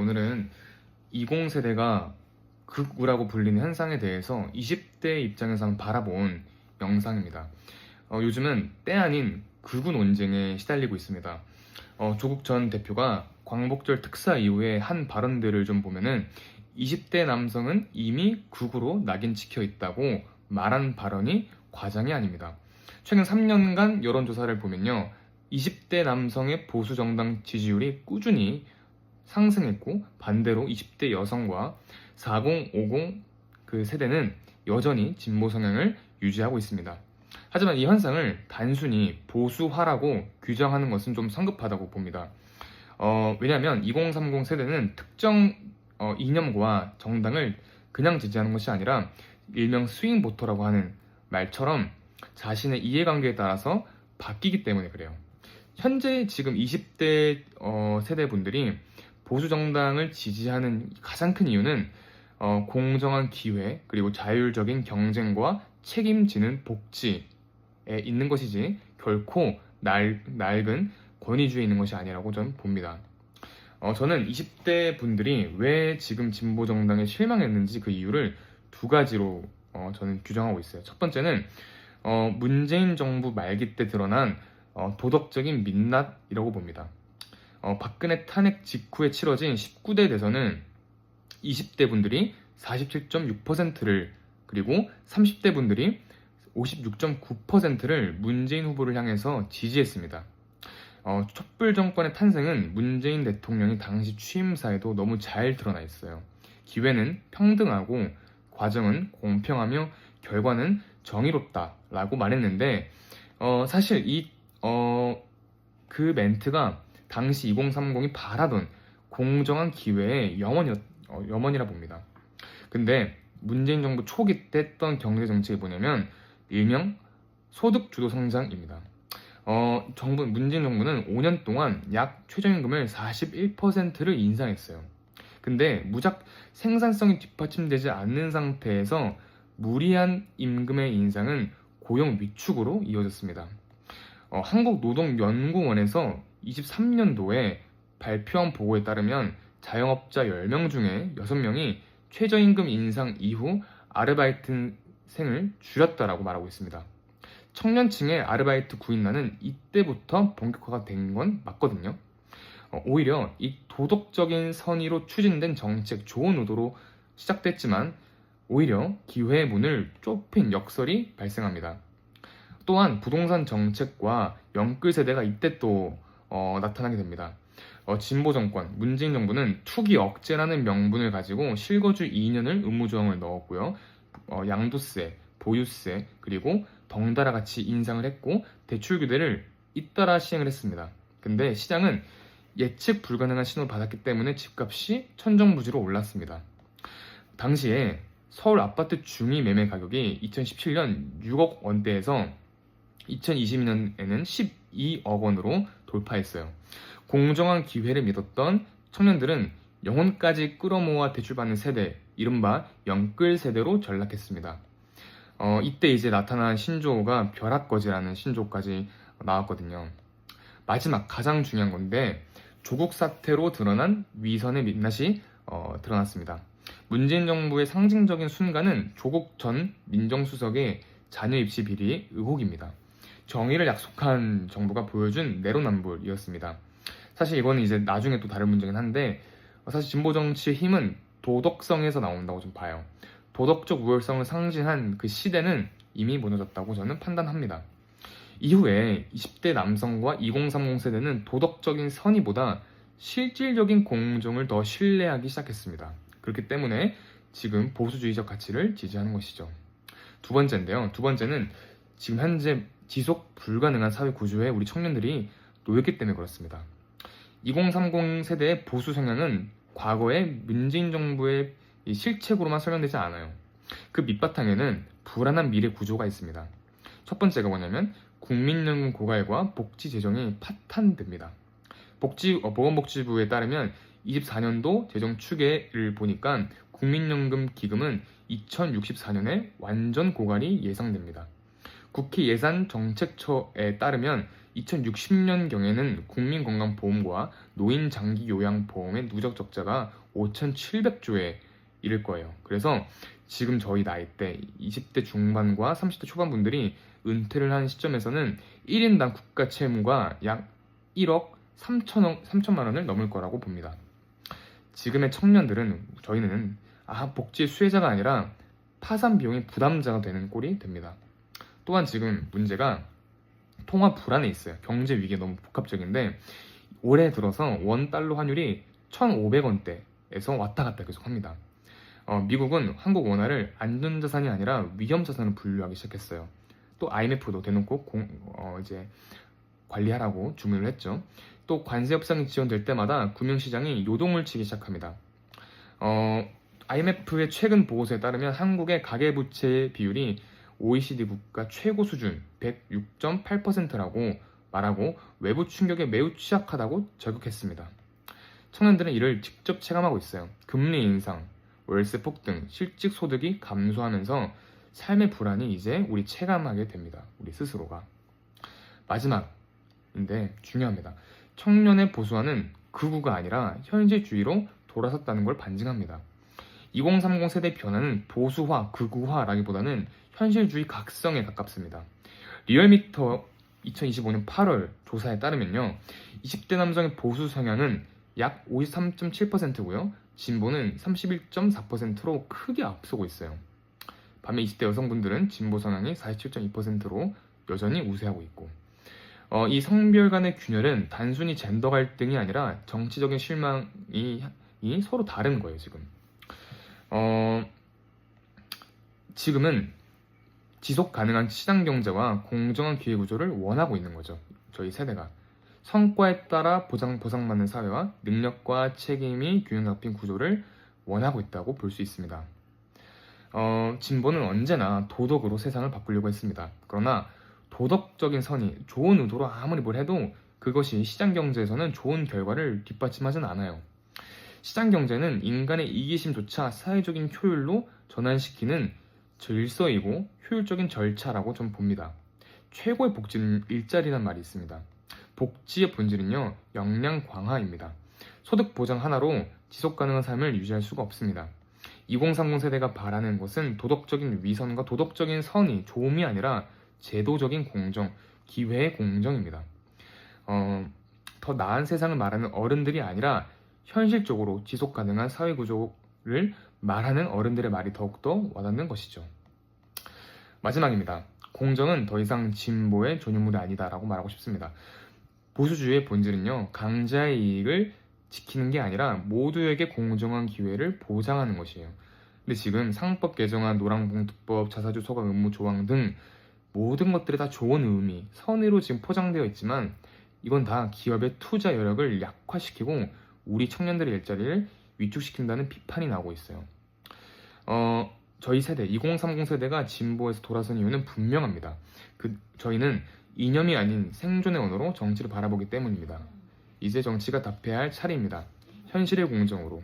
오늘은 20세대가 극우라고 불리는 현상에 대해서 20대 입장에서 한번 바라본 영상입니다. 요즘은 때 아닌 극우 논쟁에 시달리고 있습니다. 조국 전 대표가 광복절 특사 이후에 한 발언들을 좀 보면은 20대 남성은 이미 극우로 낙인 찍혀 있다고 말한 발언이 과장이 아닙니다. 최근 3년간 여론조사를 보면요. 20대 남성의 보수 정당 지지율이 꾸준히 상승했고, 반대로 20대 여성과 40, 50 그 세대는 여전히 진보 성향을 유지하고 있습니다. 하지만 이 현상을 단순히 보수화라고 규정하는 것은 좀 성급하다고 봅니다. 왜냐하면 2030 세대는 특정 이념과 정당을 그냥 지지하는 것이 아니라 일명 스윙 보터라고 하는 말처럼 자신의 이해관계에 따라서 바뀌기 때문에 그래요. 현재 지금 20대 세대분들이 보수 정당을 지지하는 가장 큰 이유는 공정한 기회, 그리고 자율적인 경쟁과 책임지는 복지에 있는 것이지 결코 낡은 권위주의에 있는 것이 아니라고 저는 봅니다. 저는 20대 분들이 왜 지금 진보 정당에 실망했는지 그 이유를 두 가지로 저는 규정하고 있어요. 첫 번째는 문재인 정부 말기 때 드러난 도덕적인 민낯이라고 봅니다. 박근혜 탄핵 직후에 치러진 19대 대선은 20대 분들이 47.6%를, 그리고 30대 분들이 56.9%를 문재인 후보를 향해서 지지했습니다. 촛불 정권의 탄생은 문재인 대통령이 당시 취임사에도 너무 잘 드러나 있어요. 기회는 평등하고 과정은 공평하며 결과는 정의롭다라고 말했는데, 사실 그 멘트가 당시 2030이 바라던 공정한 기회의 염원이라 봅니다. 근데 문재인 정부 초기 때 했던 경제 정책이 뭐냐면 일명 소득 주도 성장입니다. 문재인 정부는 5년 동안 약 최저임금을 41%를 인상했어요. 근데 무작 생산성이 뒷받침되지 않는 상태에서 무리한 임금의 인상은 고용 위축으로 이어졌습니다. 한국노동연구원에서 23년도에 발표한 보고에 따르면 자영업자 10명 중에 6명이 최저임금 인상 이후 아르바이트생을 줄였다라고 말하고 있습니다. 청년층의 아르바이트 구인난은 이때부터 본격화가 된 건 맞거든요. 오히려 이 도덕적인 선의로 추진된 정책, 좋은 의도로 시작됐지만 오히려 기회의 문을 좁힌 역설이 발생합니다. 또한 부동산 정책과 영끌 세대가 이때 또 나타나게 됩니다. 진보 정권, 문재인 정부는 투기 억제라는 명분을 가지고 실거주 2년을 의무조항을 넣었고요. 양도세, 보유세, 그리고 덩달아 같이 인상을 했고 대출 규제를 잇따라 시행을 했습니다. 근데 시장은 예측 불가능한 신호를 받았기 때문에 집값이 천정부지로 올랐습니다. 당시에 서울 아파트 중위 매매 가격이 2017년 6억 원대에서 2022년에는 12억 원으로 돌파했어요. 공정한 기회를 믿었던 청년들은 영혼까지 끌어모아 대출받는 세대, 이른바 영끌 세대로 전락했습니다. 이때 이제 나타난 신조어가 벼락거지라는 신조어까지 나왔거든요. 마지막 가장 중요한 건데 조국 사태로 드러난 위선의 민낯이 드러났습니다. 문재인 정부의 상징적인 순간은 조국 전 민정수석의 자녀 입시 비리 의혹입니다. 정의를 약속한 정부가 보여준 내로남불이었습니다. 사실 이거는 이제 나중에 또 다른 문제긴 한데, 사실 진보 정치의 힘은 도덕성에서 나온다고 좀 봐요. 도덕적 우월성을 상징한 그 시대는 이미 무너졌다고 저는 판단합니다. 이후에 20대 남성과 2030 세대는 도덕적인 선의보다 실질적인 공정을 더 신뢰하기 시작했습니다. 그렇기 때문에 지금 보수주의적 가치를 지지하는 것이죠. 두 번째는 지금 현재 지속 불가능한 사회 구조에 우리 청년들이 놓였기 때문에 그렇습니다. 2030 세대의 보수 성향은 과거의 문재인 정부의 실책으로만 설명되지 않아요. 그 밑바탕에는 불안한 미래 구조가 있습니다. 첫 번째가 뭐냐면 국민연금 고갈과 복지 재정이 파탄됩니다. 보건복지부에 따르면 24년도 재정 추계를 보니까 국민연금 기금은 2064년에 완전 고갈이 예상됩니다. 국회 예산정책처에 따르면 2060년경에는 국민건강보험과 노인장기요양보험의 누적 적자가 5,700조에 이를 거예요. 그래서 지금 저희 나이대 20대 중반과 30대 초반 분들이 은퇴를 하는 시점에서는 1인당 국가 채무가 약 1억 3천만 원을 넘을 거라고 봅니다. 지금의 청년들은 저희는 복지의 수혜자가 아니라 파산 비용의 부담자가 되는 꼴이 됩니다. 또한 지금 문제가 통화 불안에 있어요. 경제 위기가 너무 복합적인데 올해 들어서 원달러 환율이 1,500원대에서 왔다 갔다 계속 합니다. 미국은 한국 원화를 안전자산이 아니라 위험자산으로 분류하기 시작했어요. 또 IMF도 대놓고 이제 관리하라고 주문을 했죠. 또 관세 협상이 지연될 때마다 금융시장이 요동을 치기 시작합니다. IMF의 최근 보고서에 따르면 한국의 가계부채 비율이 OECD 국가 최고 수준 106.8%라고 말하고 외부 충격에 매우 취약하다고 저격했습니다. 청년들은 이를 직접 체감하고 있어요. 금리 인상, 월세 폭등, 실직 소득이 감소하면서 삶의 불안이 이제 우리 체감하게 됩니다. 우리 스스로가. 마지막인데 중요합니다. 청년의 보수화는 극우가 아니라 현실주의로 돌아섰다는 걸 반증합니다. 2030 세대 변화는 보수화, 극우화라기보다는 현실주의 각성에 가깝습니다. 리얼미터 2025년 8월 조사에 따르면요, 20대 남성의 보수 성향은 약 53.7%고요, 진보는 31.4%로 크게 앞서고 있어요. 반면 20대 여성분들은 진보 성향이 47.2%로 여전히 우세하고 있고, 이 성별 간의 균열은 단순히 젠더 갈등이 아니라 정치적인 실망이 서로 다른 거예요, 지금. 지금은 지속 가능한 시장 경제와 공정한 기회 구조를 원하고 있는 거죠. 저희 세대가. 성과에 따라 보상받는 사회와 능력과 책임이 균형 잡힌 구조를 원하고 있다고 볼 수 있습니다. 진보는 언제나 도덕으로 세상을 바꾸려고 했습니다. 그러나 도덕적인 선이 좋은 의도로 아무리 뭘 해도 그것이 시장 경제에서는 좋은 결과를 뒷받침하진 않아요. 시장 경제는 인간의 이기심조차 사회적인 효율로 전환시키는 질서이고 효율적인 절차라고 좀 봅니다. 최고의 복지는 일자리란 말이 있습니다. 복지의 본질은요, 역량 강화입니다. 소득 보장 하나로 지속 가능한 삶을 유지할 수가 없습니다. 2030 세대가 바라는 것은 도덕적인 위선과 도덕적인 선의, 조음이 아니라 제도적인 공정, 기회의 공정입니다. 더 나은 세상을 말하는 어른들이 아니라 현실적으로 지속 가능한 사회 구조를 말하는 어른들의 말이 더욱더 와닿는 것이죠. 마지막입니다. 공정은 더 이상 진보의 전유물이 아니다라고 말하고 싶습니다. 보수주의의 본질은요, 강자의 이익을 지키는 게 아니라 모두에게 공정한 기회를 보장하는 것이에요. 근데 지금 상법 개정안, 노란봉투법, 자사주 소각 의무 조항 등 모든 것들이 다 좋은 의미, 선의로 지금 포장되어 있지만 이건 다 기업의 투자 여력을 약화시키고 우리 청년들의 일자리를 위축시킨다는 비판이 나오고 있어요. 저희 세대, 2030 세대가 진보에서 돌아선 이유는 분명합니다. 저희는 이념이 아닌 생존의 언어로 정치를 바라보기 때문입니다. 이제 정치가 답해야 할 차례입니다. 현실의 공정으로.